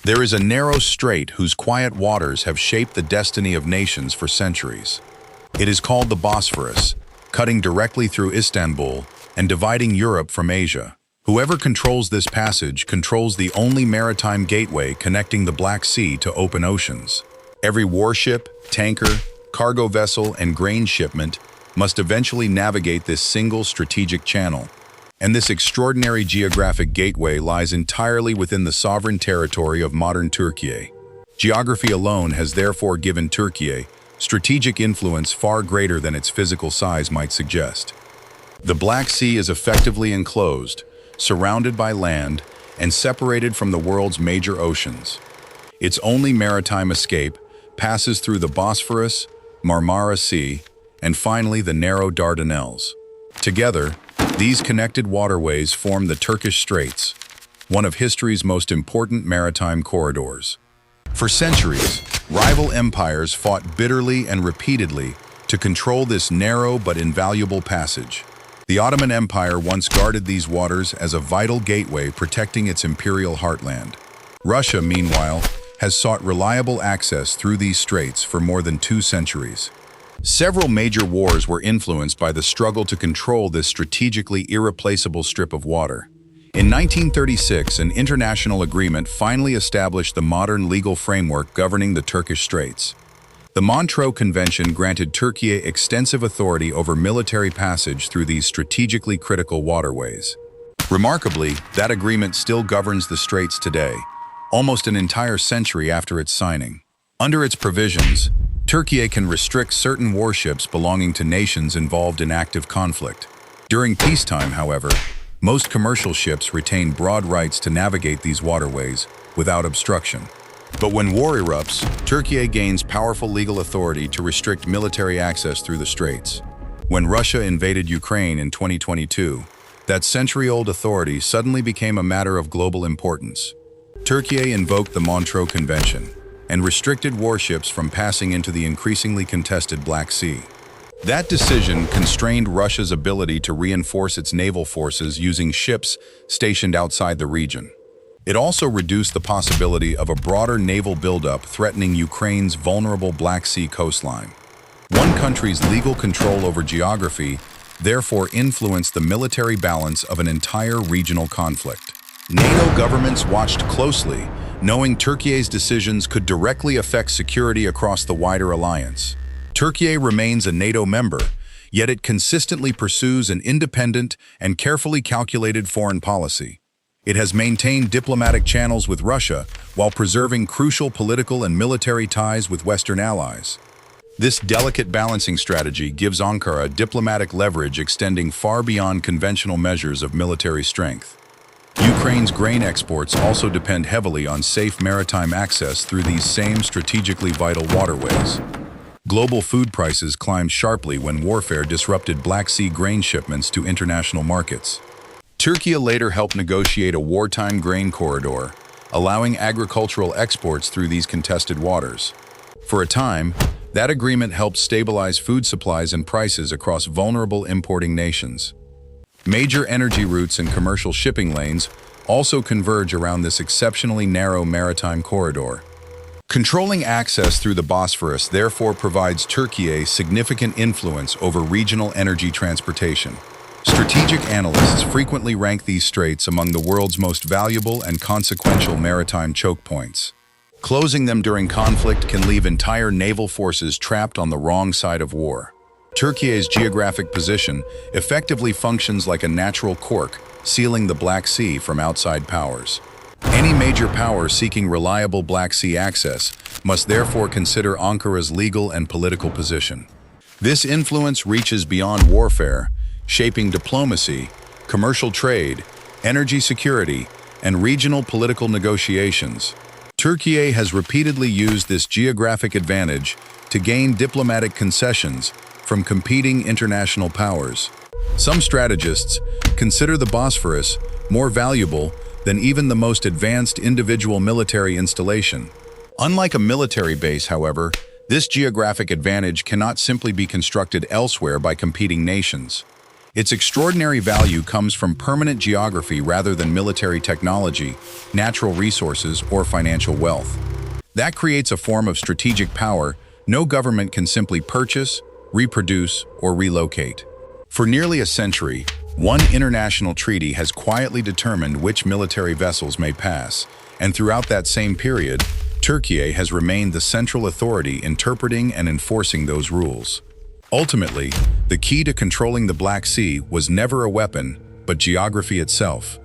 There is a narrow strait whose quiet waters have shaped the destiny of nations for centuries. It is called the Bosphorus, cutting directly through Istanbul and dividing Europe from Asia. Whoever controls this passage controls the only maritime gateway connecting the Black Sea to open oceans. Every warship, tanker, cargo vessel, and grain shipment must eventually navigate this single strategic channel. And this extraordinary geographic gateway lies entirely within the sovereign territory of modern Türkiye. Geography alone has therefore given Türkiye strategic influence far greater than its physical size might suggest. The Black Sea is effectively enclosed, surrounded by land, and separated from the world's major oceans. Its only maritime escape passes through the Bosphorus, Marmara Sea, and finally the narrow Dardanelles. Together, these connected waterways form the Turkish Straits, one of history's most important maritime corridors. For centuries, rival empires fought bitterly and repeatedly to control this narrow but invaluable passage. The Ottoman Empire once guarded these waters as a vital gateway protecting its imperial heartland. Russia, meanwhile, has sought reliable access through these straits for more than 2 centuries. Several major wars were influenced by the struggle to control this strategically irreplaceable strip of water. In 1936, an international agreement finally established the modern legal framework governing the Turkish Straits. The Montreux Convention granted Türkiye extensive authority over military passage through these strategically critical waterways. Remarkably, that agreement still governs the straits today, almost an entire century after its signing. Under its provisions, Türkiye can restrict certain warships belonging to nations involved in active conflict. During peacetime, however, most commercial ships retain broad rights to navigate these waterways without obstruction. But when war erupts, Türkiye gains powerful legal authority to restrict military access through the straits. When Russia invaded Ukraine in 2022, that century-old authority suddenly became a matter of global importance. Türkiye invoked the Montreux Convention and restricted warships from passing into the increasingly contested Black Sea. That decision constrained Russia's ability to reinforce its naval forces using ships stationed outside the region. It also reduced the possibility of a broader naval buildup threatening Ukraine's vulnerable Black Sea coastline. One country's legal control over geography therefore influenced the military balance of an entire regional conflict. NATO governments watched closely, knowing Türkiye's decisions could directly affect security across the wider alliance. Türkiye remains a NATO member, yet it consistently pursues an independent and carefully calculated foreign policy. It has maintained diplomatic channels with Russia while preserving crucial political and military ties with Western allies. This delicate balancing strategy gives Ankara diplomatic leverage extending far beyond conventional measures of military strength. Ukraine's grain exports also depend heavily on safe maritime access through these same strategically vital waterways. Global food prices climbed sharply when warfare disrupted Black Sea grain shipments to international markets. Türkiye later helped negotiate a wartime grain corridor, allowing agricultural exports through these contested waters. For a time, that agreement helped stabilize food supplies and prices across vulnerable importing nations. Major energy routes and commercial shipping lanes also converge around this exceptionally narrow maritime corridor. Controlling access through the Bosphorus therefore provides Türkiye significant influence over regional energy transportation. Strategic analysts frequently rank these straits among the world's most valuable and consequential maritime choke points. Closing them during conflict can leave entire naval forces trapped on the wrong side of war. Türkiye's geographic position effectively functions like a natural cork, sealing the Black Sea from outside powers. Any major power seeking reliable Black Sea access must therefore consider Ankara's legal and political position. This influence reaches beyond warfare, shaping diplomacy, commercial trade, energy security, and regional political negotiations. Türkiye has repeatedly used this geographic advantage to gain diplomatic concessions from competing international powers. Some strategists consider the Bosphorus more valuable than even the most advanced individual military installation. Unlike a military base, however, this geographic advantage cannot simply be constructed elsewhere by competing nations. Its extraordinary value comes from permanent geography rather than military technology, natural resources, or financial wealth. That creates a form of strategic power no government can simply purchase, reproduce, or relocate. For nearly a century, one international treaty has quietly determined which military vessels may pass, and throughout that same period, Türkiye has remained the central authority interpreting and enforcing those rules. Ultimately, the key to controlling the Black Sea was never a weapon, but geography itself.